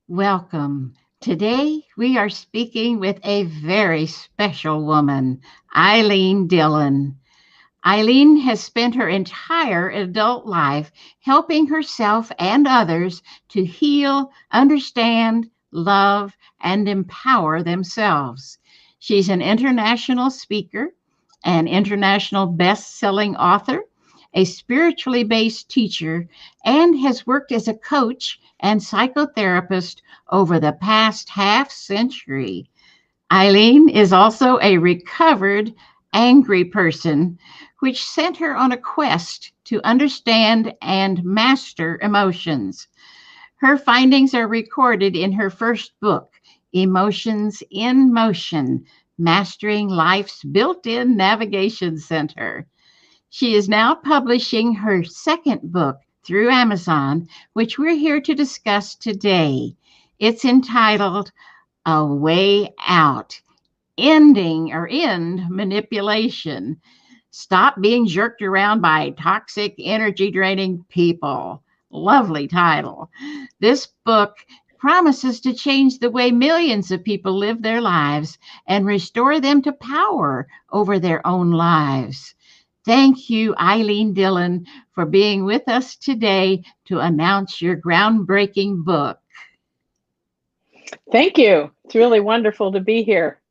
Welcome. Today we are speaking with a very special woman, Eileen Dylan. Eileen has spent her entire adult life helping herself and others to heal, understand, love, and empower themselves. She's an international speaker, an international best selling author, a spiritually based teacher, and has worked as a coach and psychotherapist over the past half century. Eileen is also a recovered angry person, which sent her on a quest to understand and master emotions. Her findings are recorded in her first book, Emotions in Motion: Mastering Life's Built-in Navigation Center. She is now publishing her second book through Amazon, which we're here to discuss today. It's entitled A Way Out: End Manipulation. Stop being jerked around by toxic, energy draining people. Lovely title. This book promises to change the way millions of people live their lives and restore them to power over their own lives. Thank you, Eileen Dylan, for being with us today to announce your groundbreaking book. Thank you. It's really wonderful to be here.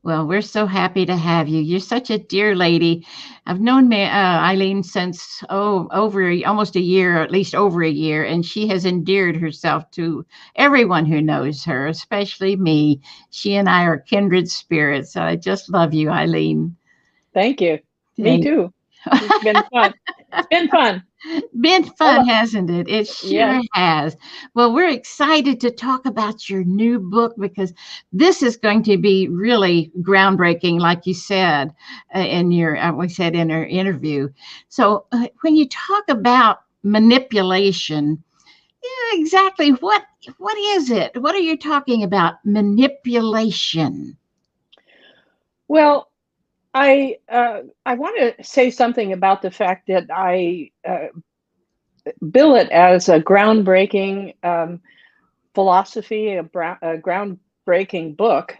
Well, we're so happy to have you. You're such a dear lady. I've known Eileen since almost a year, or at least over a year, and she has endeared herself to everyone who knows her, especially me. She and I are kindred spirits. I just love you, Eileen. Thank you. Me Thank too. It's been fun. It's been fun. Been Hold fun, on. hasn't it? It Yes. sure has. Well, we're excited to talk about your new book because this is going to be really groundbreaking, like you said we said in our interview. So, when you talk about manipulation, yeah, exactly what is it? What are you talking about? Manipulation. Well, I want to say something about the fact that I bill it as a groundbreaking philosophy, a groundbreaking book,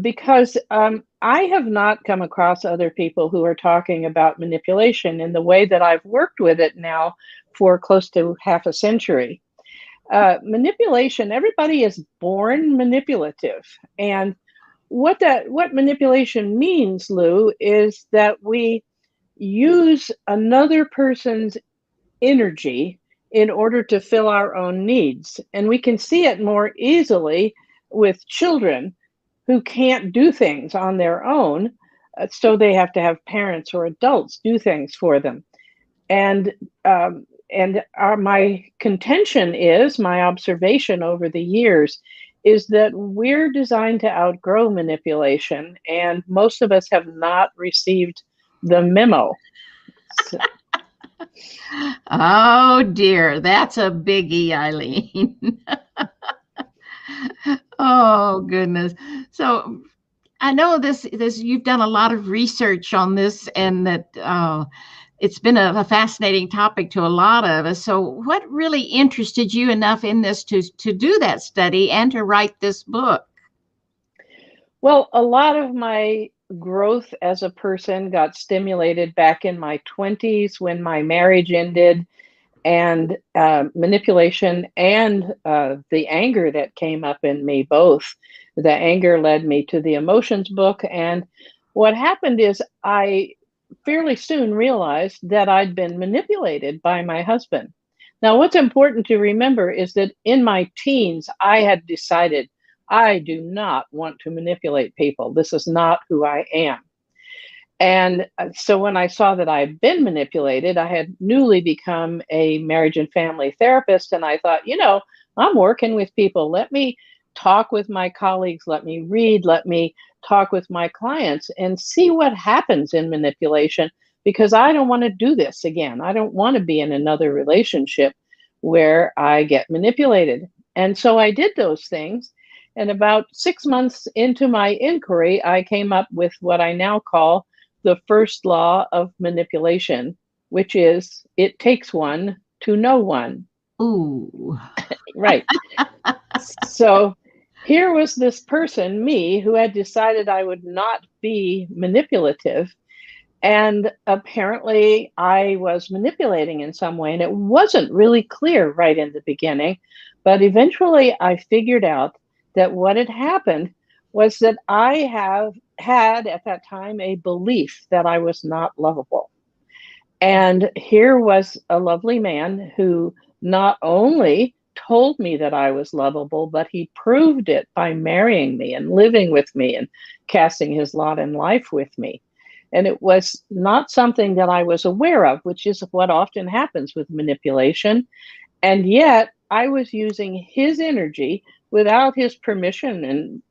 because I have not come across other people who are talking about manipulation in the way that I've worked with it now for close to half a century. Manipulation, everybody is born manipulative. And what manipulation means, Lou, is that we use another person's energy in order to fill our own needs. And we can see it more easily with children who can't do things on their own. So they have to have parents or adults do things for them. And my contention is, my observation over the years is that we're designed to outgrow manipulation, and most of us have not received the memo. So, Oh dear, that's a biggie, Eileen. Oh goodness. So I know this you've done a lot of research on this, and that it's been a fascinating topic to a lot of us. So what really interested you enough in this to do that study and to write this book? well, a lot of my growth as a person got stimulated back in my 20s when my marriage ended, and manipulation and the anger that came up in me both. The anger led me to the emotions book. And what happened is I fairly soon realized that I'd been manipulated by my husband. Now, what's important to remember is that in my teens, I had decided I do not want to manipulate people. This is not who I am. And so when I saw that I'd been manipulated, I had newly become a marriage and family therapist. And I thought, I'm working with people. Let me talk with my colleagues. Let me read. Let me talk with my clients and see what happens in manipulation, because I don't want to do this again. I don't want to be in another relationship where I get manipulated. And so I did those things. And about 6 months into my inquiry, I came up with what I now call the first law of manipulation, which is it takes one to know one. Ooh. Right. So here was this person, me, who had decided I would not be manipulative. And apparently I was manipulating in some way. And it wasn't really clear right in the beginning. But eventually I figured out that what had happened was that I have had at that time a belief that I was not lovable. And here was a lovely man who not only told me that I was lovable, but he proved it by marrying me and living with me and casting his lot in life with me. And it was not something that I was aware of, which is what often happens with manipulation. And yet I was using his energy without his permission and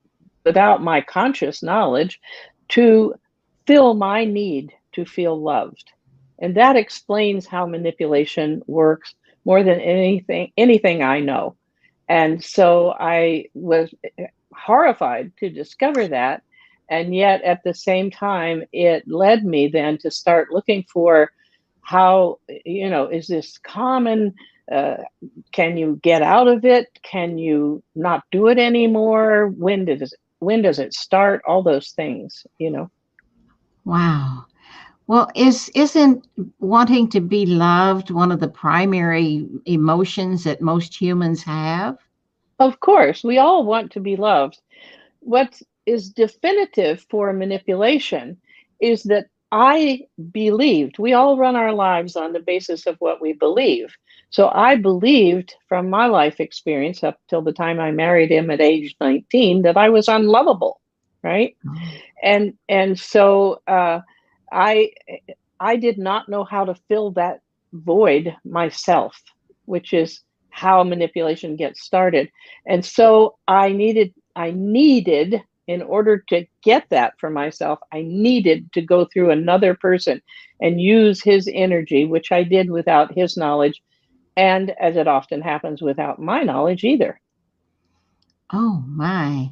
without my conscious knowledge to fill my need to feel loved. And that explains how manipulation works more than anything I know. And so I was horrified to discover that. And yet at the same time, it led me then to start looking for how, is this common? Uh, can you get out of it? Can you not do it anymore? When does it start? All those things. Wow. Well, isn't wanting to be loved one of the primary emotions that most humans have? Of course, we all want to be loved. What is definitive for manipulation is that I believed, we all run our lives on the basis of what we believe. So I believed from my life experience up till the time I married him at age 19 that I was unlovable, right? Oh, And so I I did not know how to fill that void myself, which is how manipulation gets started. And so I needed in order to get that for myself, I needed to go through another person and use his energy, which I did without his knowledge, and as it often happens, without my knowledge either. oh my.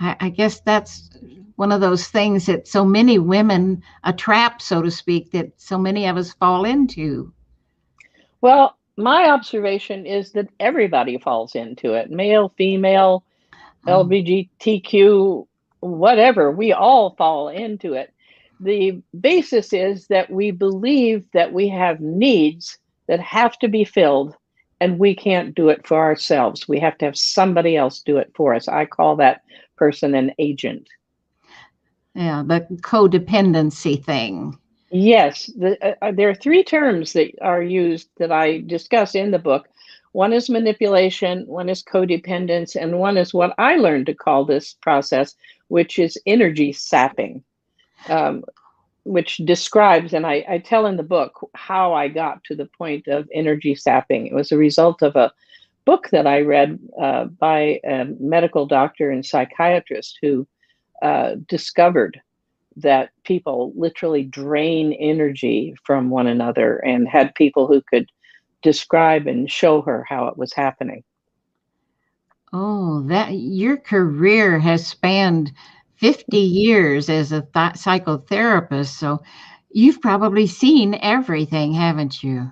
I guess that's one of those things that so many women, a trap, so to speak, that so many of us fall into. Well, my observation is that everybody falls into it, male, female, Oh, LGBTQ, whatever, we all fall into it. The basis is that we believe that we have needs that have to be filled, and we can't do it for ourselves. We have to have somebody else do it for us. I call that person an agent. yeah, the codependency thing. Yes, there are three terms that are used that I discuss in the book. One is manipulation, one is codependence, and one is what I learned to call this process, which is energy sapping, um, which describes, and I tell in the book how I got to the point of energy sapping. It was a result of a book that I read by a medical doctor and psychiatrist who discovered that people literally drain energy from one another and had people who could describe and show her how it was happening. Oh, that your career has spanned 50 years as a psychotherapist, so you've probably seen everything, haven't you?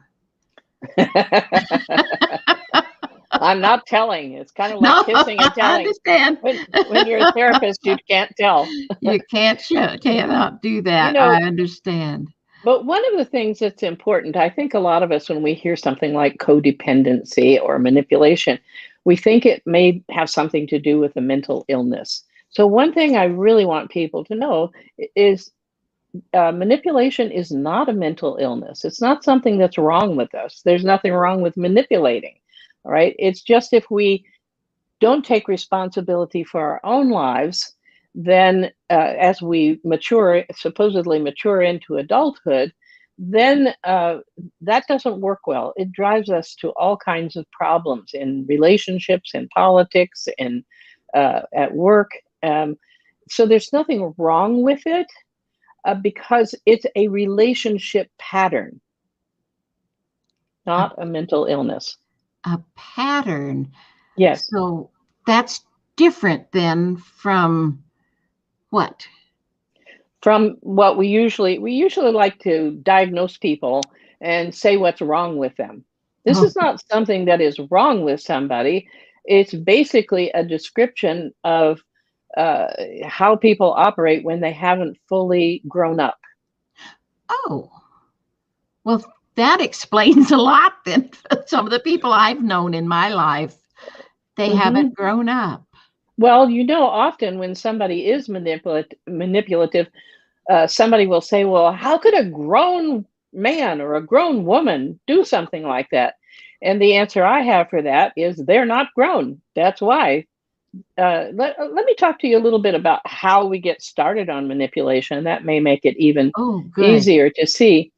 I'm not telling. It's kind of like No, kissing and I telling. understand. When you're a therapist, you can't tell. You can't cannot do You that. I know, understand. but one of the things that's important, I think a lot of us, when we hear something like codependency or manipulation, we think it may have something to do with a mental illness. So, one thing I really want people to know is manipulation is not a mental illness. It's not something that's wrong with us. There's nothing wrong with manipulating. All right. It's just if we don't take responsibility for our own lives, then as we mature, supposedly mature into adulthood, then that doesn't work well. It drives us to all kinds of problems in relationships, in politics, in at work. So there's nothing wrong with it because it's a relationship pattern, A, not a mental illness. a pattern. Yes. So that's different than from what? From what we usually like to diagnose people and say what's wrong with them. This Oh, is not something that is wrong with somebody. It's basically a description of how people operate when they haven't fully grown up. Oh, well, that explains a lot then. Some of the people I've known in my life, they Hmm. haven't grown up. Well, often when somebody is manipulative, somebody will say, well, how could a grown man or a grown woman do something like that? And the answer I have for that is they're not grown. That's why. Let me talk to you a little bit about how we get started on manipulation. That may make it even Oh, good. easier to see.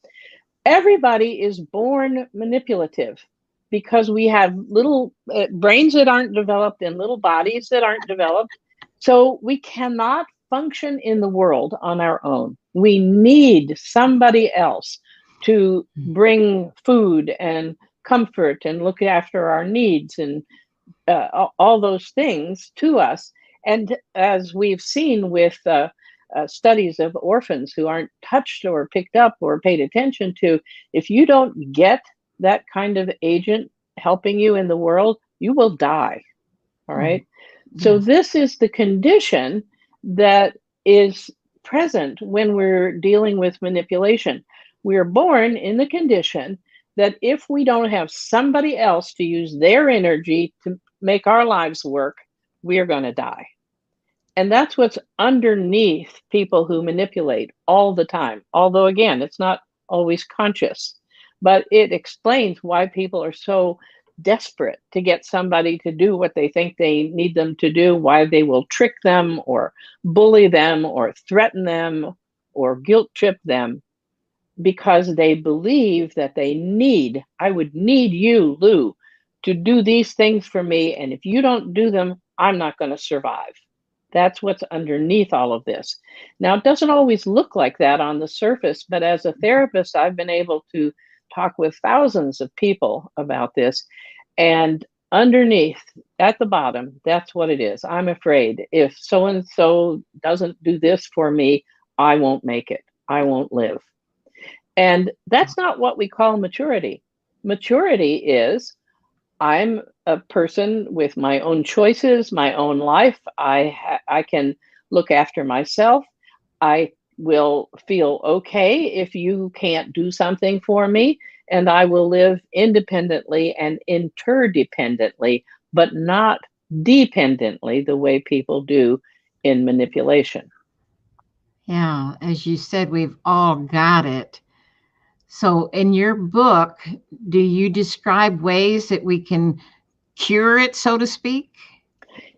Everybody is born manipulative because we have little brains that aren't developed and little bodies that aren't developed. So we cannot function in the world on our own. We need somebody else to bring food and comfort and look after our needs and all those things to us. And as we've seen with studies of orphans who aren't touched or picked up or paid attention to, if you don't get that kind of agent helping you in the world, you will die. All Oh, right. So, yes. this is the condition that is present when we're dealing with manipulation. We are born in the condition that if we don't have somebody else to use their energy to make our lives work, we are going to die. And that's what's underneath people who manipulate all the time. Although, again, it's not always conscious, but it explains why people are so desperate to get somebody to do what they think they need them to do, why they will trick them or bully them or threaten them or guilt trip them because they believe that I would need you, Lou, to do these things for me. And if you don't do them, I'm not going to survive. That's what's underneath all of this. Now, it doesn't always look like that on the surface, but as a therapist, I've been able to talk with thousands of people about this. And underneath, at the bottom, that's what it is. I'm afraid if so and so doesn't do this for me, I won't make it. I won't live. And that's not what we call maturity. Maturity is I'm a person with my own choices, my own life. I can look after myself. I will feel okay if you can't do something for me, and I will live independently and interdependently, but not dependently the way people do in manipulation. Yeah, as you said, we've all got it. So, in your book, do you describe ways that we can cure it, so to speak?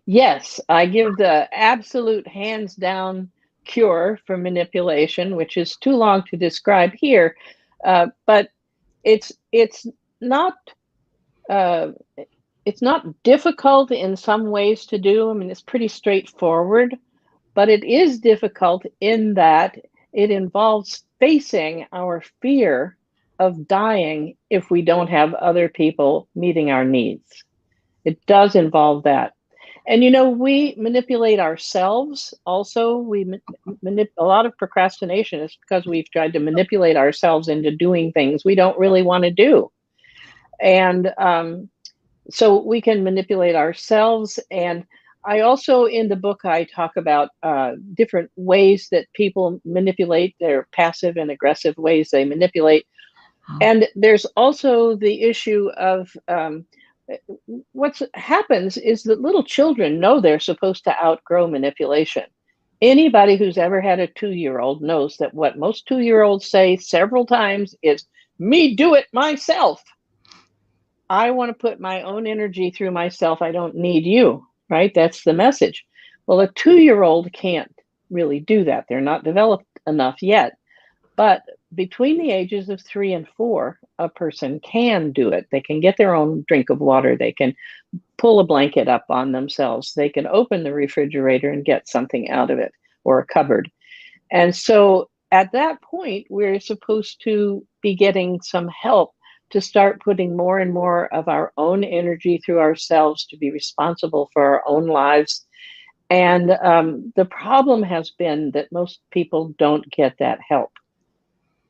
Yes, I give the absolute hands down cure for manipulation, which is too long to describe here. But it's not uh, it's not difficult in some ways to do. I mean, it's pretty straightforward, but it is difficult in that it involves facing our fear of dying if we don't have other people meeting our needs. It does involve that. And we manipulate ourselves also. A lot of procrastination is because we've tried to manipulate ourselves into doing things we don't really want to do. And so we can manipulate ourselves. And I also, in the book, I talk about different ways that people manipulate, their passive and aggressive ways they manipulate. Oh, And there's also the issue of what happens is that little children know they're supposed to outgrow manipulation. Anybody who's ever had a 2-year-old knows that what most 2-year-olds say several times is, me do it myself. I want to put my own energy through myself. I don't need you, right? That's the message. Well, a 2-year-old can't really do that. They're not developed enough yet. But between the ages of 3 and 4, a person can do it. They can get their own drink of water. They can pull a blanket up on themselves. They can open the refrigerator and get something out of it or a cupboard. And so at that point, we're supposed to be getting some help to start putting more and more of our own energy through ourselves to be responsible for our own lives. And the problem has been that most people don't get that help.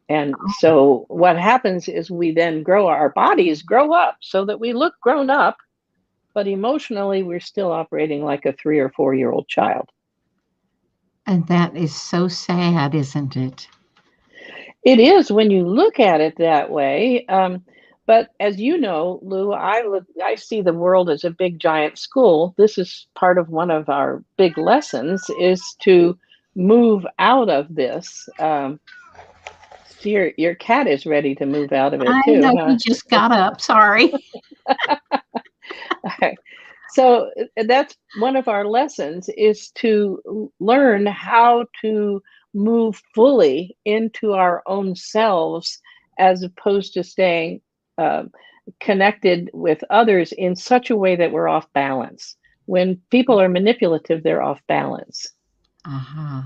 And so what happens is we then our bodies grow up so that we look grown up, but emotionally, we're still operating like a 3 or 4 year old child. And that is so sad, isn't it? It is when you look at it that way. But as you know, Lou, I see the world as a big giant school. This is part of one of our big lessons is to move out of this. So your cat is ready to move out of it I too, know huh? he just got up. Sorry. So that's one of our lessons is to learn how to move fully into our own selves as opposed to staying uh, connected with others in such a way that we're off balance. When people are manipulative, they're off balance. Uh-huh.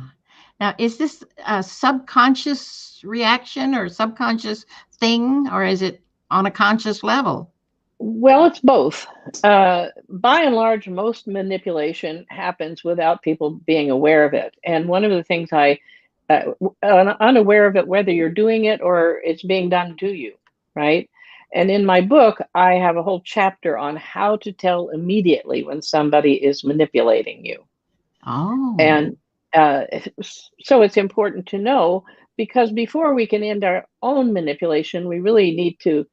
Now, is this a subconscious reaction or subconscious thing, or is it on a conscious level? Well, it's both. By and large, most manipulation happens without people being aware of it. And one of the things unaware of it, whether you're doing it or it's being done to you, right? And in my book, I have a whole chapter on how to tell immediately when somebody is manipulating you. Oh, And uh, so it's important to know because before we can end our own manipulation, we really need to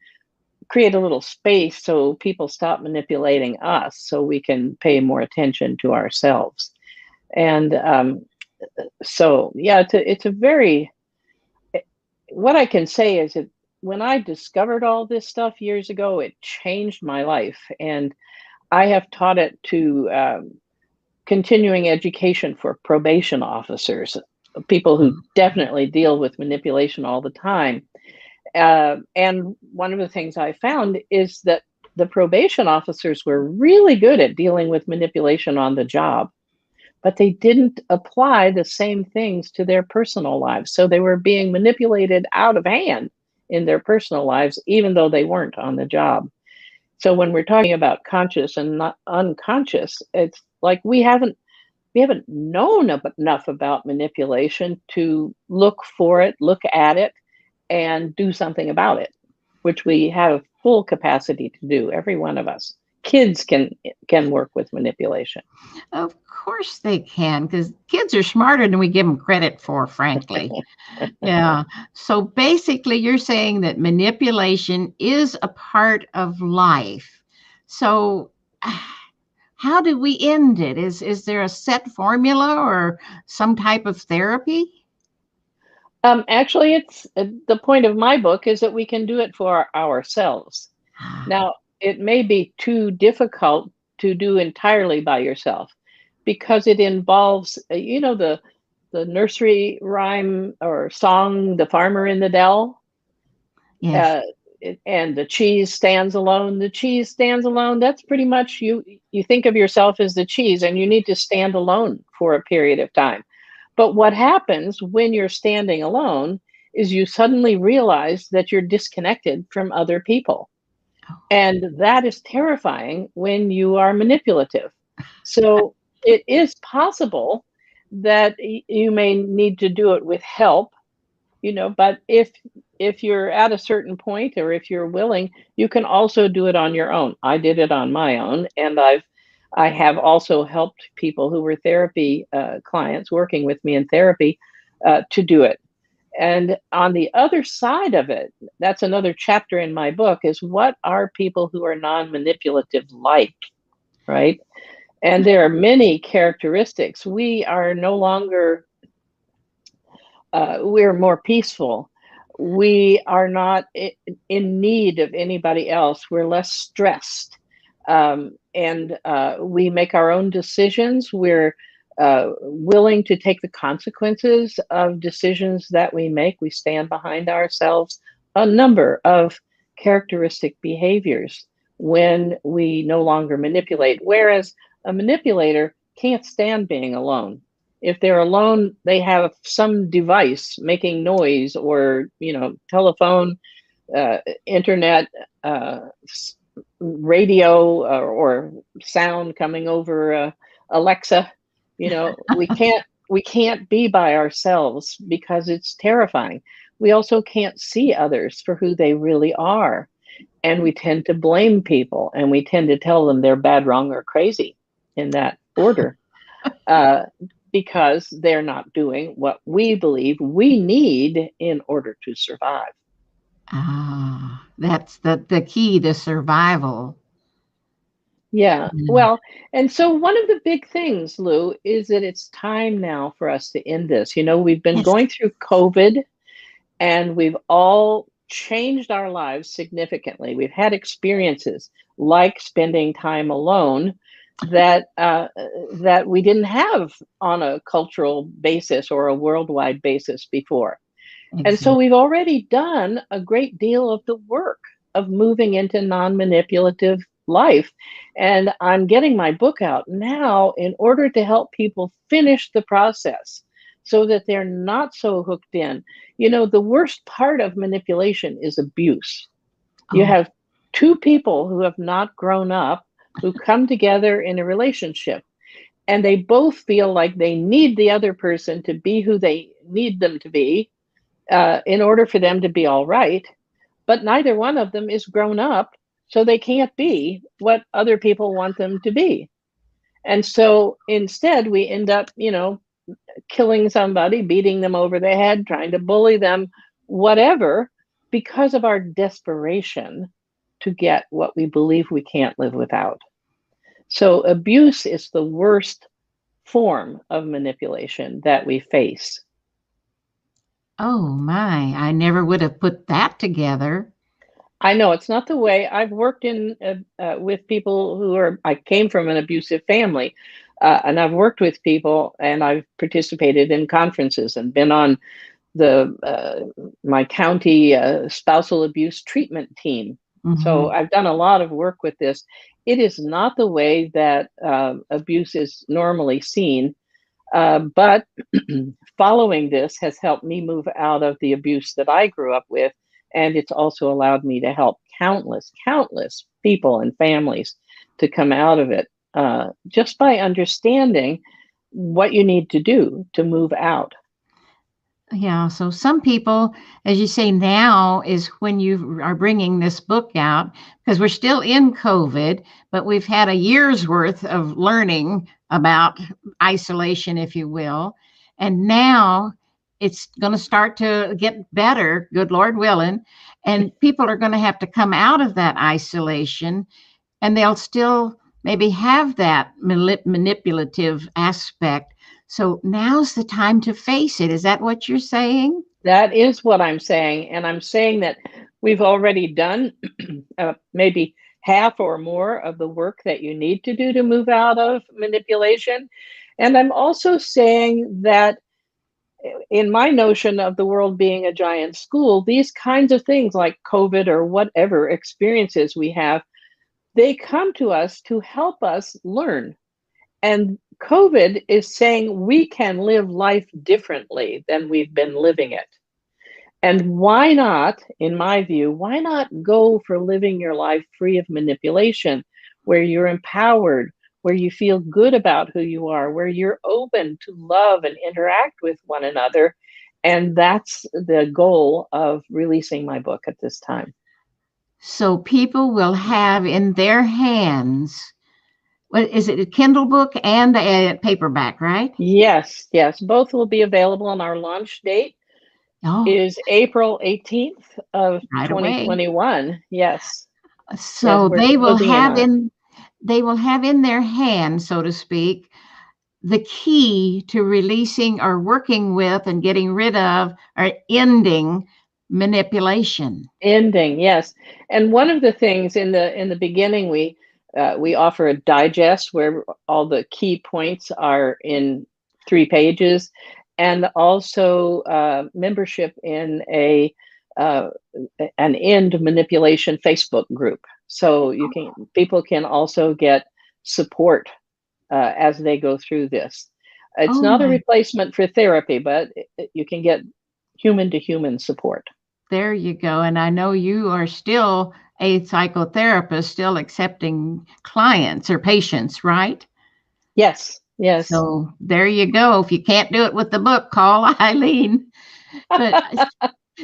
create a little space so people stop manipulating us so we can pay more attention to ourselves. And so, yeah, it's a very, what I can say is that when I discovered all this stuff years ago, it changed my life. And I have taught it to continuing education for probation officers, people who definitely deal with manipulation all the time. And one of the things I found is that the probation officers were really good at dealing with manipulation on the job, but they didn't apply the same things to their personal lives. So they were being manipulated out of hand in their personal lives, even though they weren't on the job. So when we're talking about conscious and not unconscious, it's like we haven't known enough about manipulation to look for it, look at it, and do something about it, which we have full capacity to do, every one of us. Kids can work with manipulation. of course they can, because kids are smarter than we give them credit for, frankly. Yeah. So basically, you're saying that manipulation is a part of life. So, how do we end it? Is there a set formula or some type of therapy? Actually, it's the point of my book is that we can do it for ourselves. Now, it may be too difficult to do entirely by yourself because it involves, the nursery rhyme or song, "The Farmer in the Dell." Yes. uh, and the cheese stands alone. The cheese stands alone. That's pretty much you. You think of yourself as the cheese, and you need to stand alone for a period of time. But what happens when you're standing alone is you suddenly realize that you're disconnected from other people. And that is terrifying when you are manipulative. So it is possible that you may need to do it with help, but if you're at a certain point or if you're willing, you can also do it on your own. I did it on my own, and I have also helped people who were therapy clients working with me in therapy to do it. And on the other side of it, that's another chapter in my book, is what are people who are non-manipulative like, right? And there are many characteristics. We are no longer we're more peaceful. We are not in need of anybody else. We're less stressed. And we make our own decisions. We're willing to take the consequences of decisions that we make. We stand behind ourselves. A number of characteristic behaviors when we no longer manipulate. Whereas a manipulator can't stand being alone. If they're alone, they have some device making noise, or telephone, internet, radio, or sound coming over Alexa. We can't be by ourselves because it's terrifying. We also can't see others for who they really are. And we tend to blame people, and we tend to tell them they're bad, wrong, or crazy in that order, because they're not doing what we believe we need in order to survive. Ah, that's the key to survival. Yeah. Mm. Well, and so one of the big things, Lou, is that it's time now for us to end this. We've been Yes. going through COVID, and we've all changed our lives significantly. We've had experiences like spending time alone that we didn't have on a cultural basis or a worldwide basis before. And so Exactly. we've already done a great deal of the work of moving into non-manipulative life. And I'm getting my book out now in order to help people finish the process so that they're not so hooked in. The worst part of manipulation is abuse. You Oh, have two people who have not grown up, who come together in a relationship, and they both feel like they need the other person to be who they need them to be, in order for them to be all right. But neither one of them is grown up, so they can't be what other people want them to be. And so instead, we end up, killing somebody, beating them over the head, trying to bully them, whatever, because of our desperation to get what we believe we can't live without. So abuse is the worst form of manipulation that we face. oh my! I never would have put that together. I know it's not the way I've worked in with people I came from an abusive family, and I've worked with people, and I've participated in conferences and been on the my county spousal abuse treatment team. So Hmm. I've done a lot of work with this. It is not the way that abuse is normally seen, but following this has helped me move out of the abuse that I grew up with. And it's also allowed me to help countless people and families to come out of it, just by understanding what you need to do to move out. Yeah. So some people, as you say, now is when you are bringing this book out because we're still in COVID, but we've had a year's worth of learning about isolation, if you will. And now it's going to start to get better, good Lord willing. And people are going to have to come out of that isolation and they'll still maybe have that manipulative aspect. So now's the time to face it. Is that what you're saying? That is what I'm saying. And I'm saying that we've already done maybe half or more of the work that you need to do to move out of manipulation. And I'm also saying that in my notion of the world being a giant school, these kinds of things like COVID or whatever experiences we have, they come to us to help us learn. And COVID is saying we can live life differently than we've been living it. And why not, in my view, why not go for living your life free of manipulation, where you're empowered, where you feel good about who you are, where you're open to love and interact with one another? And that's the goal of releasing my book at this time. So people will have in their hands, what is it, a Kindle book and a paperback, right? Yes, yes, both will be available on our launch date Oh, is April 18th of right away. 2021. Yes, yes, So we're they will closing in have on it. in their hands, so to speak, the key to releasing or working with and getting rid of or ending manipulation. Ending, yes. And one of the things in the beginning, we offer a digest where all the key points are in 3 pages, and also membership in a uh, an end manipulation Facebook group. So people can also get support as they go through this. It's Oh not a my, replacement for therapy, but you can get human to human support. there you go. And I know you are still a psychotherapist, still accepting clients or patients, right? Yes, yes. So there you go. If you can't do it with the book, call Eileen. But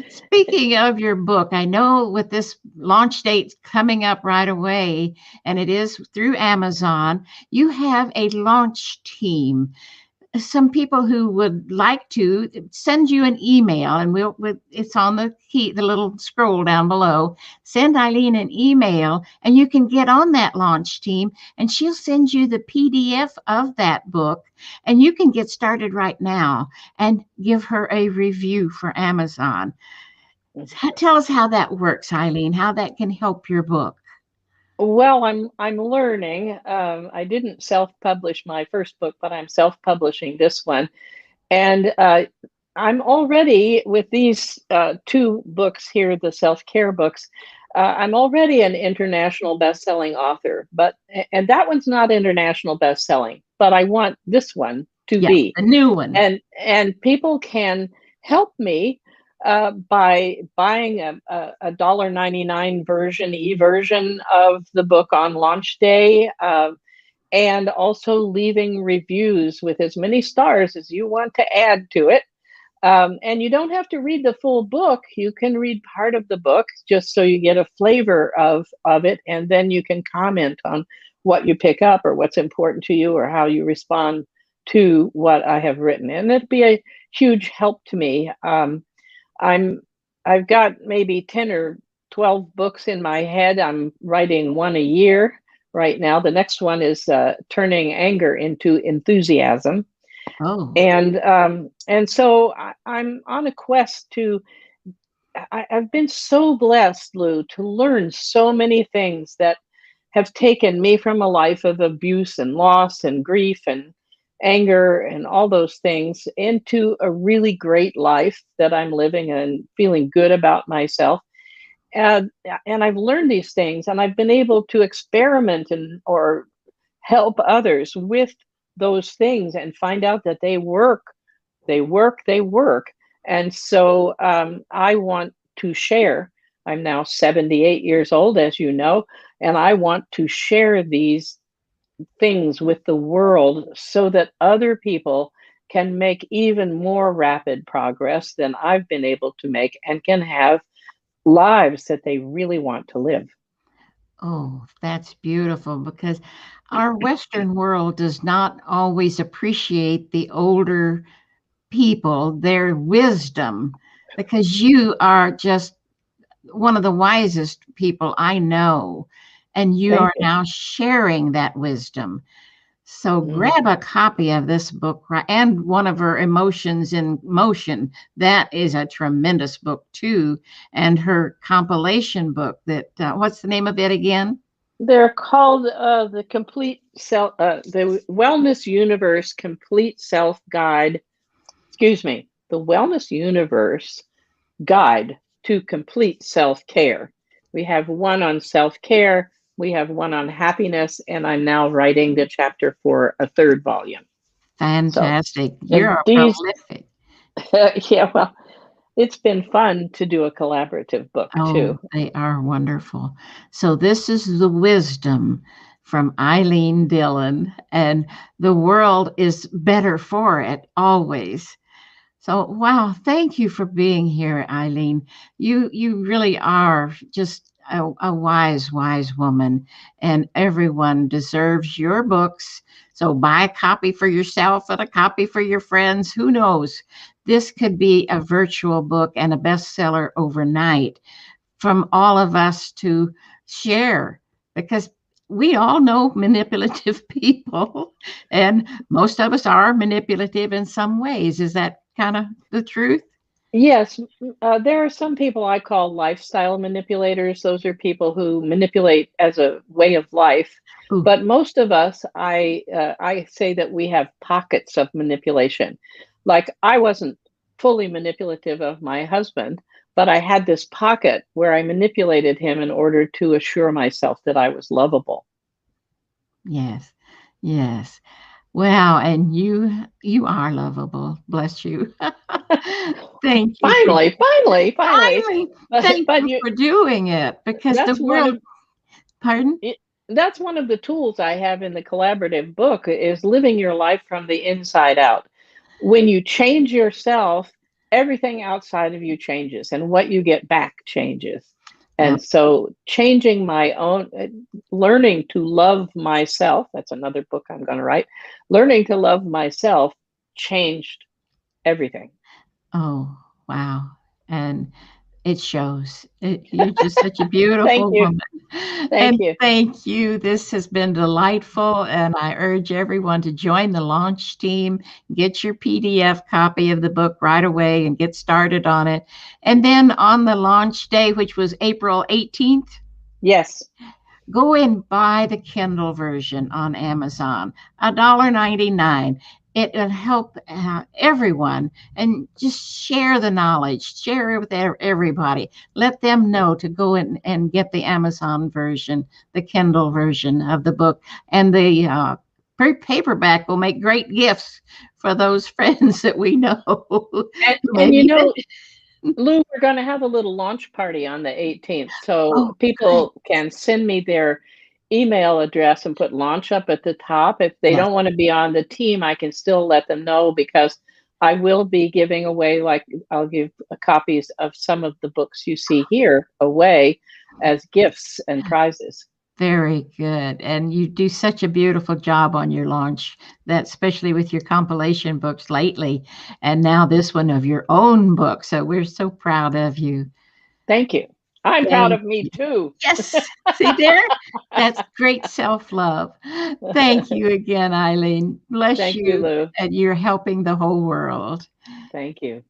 Speaking of your book, I know with this launch date coming up right away, and it is through Amazon, you have a launch team. Some people who would like to send you an email, and it's on the key, the little scroll down below. Send Eileen an email, and you can get on that launch team, and she'll send you the PDF of that book, and you can get started right now and give her a review for Amazon. Tell us how that works, Eileen, how that can help your book. Well, I'm learning. I didn't self-publish my first book, but I'm self-publishing this one, and I'm already with these two books here, the self-care books. I'm already an international best-selling author, and that one's not international best-selling, but I want this one to Yes, be, a new one. and people can help me by buying a $1.99 version of the book on launch day, and also leaving reviews with as many stars as you want to add to it. And you don't have to read the full book. You can read part of the book just so you get a flavor of it, and then you can comment on what you pick up or what's important to you or how you respond to what I have written. And it'd be a huge help to me. I'm I've got maybe 10 or 12 books in my head. I'm writing one a year right now. The next one is turning anger into enthusiasm, Oh, and so I'm on a quest to. I've been so blessed, Lou, to learn so many things that have taken me from a life of abuse and loss and grief and anger and all those things into a really great life that I'm living and feeling good about myself. And and I've learned these things, and I've been able to experiment and or help others with those things and find out that they work, they work. And so I want to share. I'm now 78 years old, as you know, and I want to share these things with the world so that other people can make even more rapid progress than I've been able to make and can have lives that they really want to live. oh, that's beautiful because our Western world does not always appreciate the older people, their wisdom, because you are just one of the wisest people I know, and you Thank are you. now sharing that wisdom. So Mhm. grab a copy of this book and one of her Emotions in Motion. That is a tremendous book too, and her compilation book. That what's the name of it again? They're called the Wellness Universe Complete Self Guide. Excuse me, the Wellness Universe Guide to Complete Self Care. We have one on self care, we have one on happiness, and I'm now writing the chapter for a third volume. So, Fantastic! and You're these, prolific. yeah, well, it's been fun to do a collaborative book Oh, too. they are wonderful. So this is the wisdom from Eileen Dillon, and the world is better for it always. So, wow, thank you for being here, Eileen. You really are just a wise, wise woman, and everyone deserves your books. So buy a copy for yourself and a copy for your friends. Who knows? This could be a virtual book and a bestseller overnight from all of us to share because we all know manipulative people and most of us are manipulative in some ways. Is that kind of the truth? Yes, there are some people I call lifestyle manipulators. Those are people who manipulate as a way of life. Ooh, But most of us, I say that we have pockets of manipulation. Like I wasn't fully manipulative of my husband, but I had this pocket where I manipulated him in order to assure myself that I was lovable. yes, yes. Wow, and you are lovable. Bless you. Thank you for Finally. finally. But Thank you you, for doing it because the that's one world. of Pardon? it, that's one of the tools I have in the collaborative book is living your life from the inside out. When you change yourself, everything outside of you changes, and what you get back changes. Yeah. And so changing my own, learning to love myself, that's another book I'm going to write. Learning to love myself changed everything. Oh, wow. And it shows. You're just such a Thank beautiful you. woman. Thank And you. thank you. This has been delightful. And I urge everyone to join the launch team, get your PDF copy of the book right away and get started on it. And then on the launch day, which was April 18th, Yes. go and buy the Kindle version on Amazon, $1.99. It will help everyone, and just share the knowledge, share it with everybody. Let them know to go in and get the Amazon version, the Kindle version of the book. And the paperback will make great gifts for those friends that we know who And you maybe. know, Lou, we're going to have a little launch party on the 18th. So Oh, good. people can send me their email address and put launch up at the top. If they Yes. don't want to be on the team, I can still let them know, because I will be giving away, like, I'll give copies of some of the books you see here away as gifts and prizes. Very good. And you do such a beautiful job on your launch, that especially with your compilation books lately, and now this one of your own book. So we're so proud of you. Thank you. I'm proud Thank of me too. Yes. See there? That's great self-love. Thank you again, Eileen. Bless Thank you, you. Lou. And you're helping the whole world. Thank you.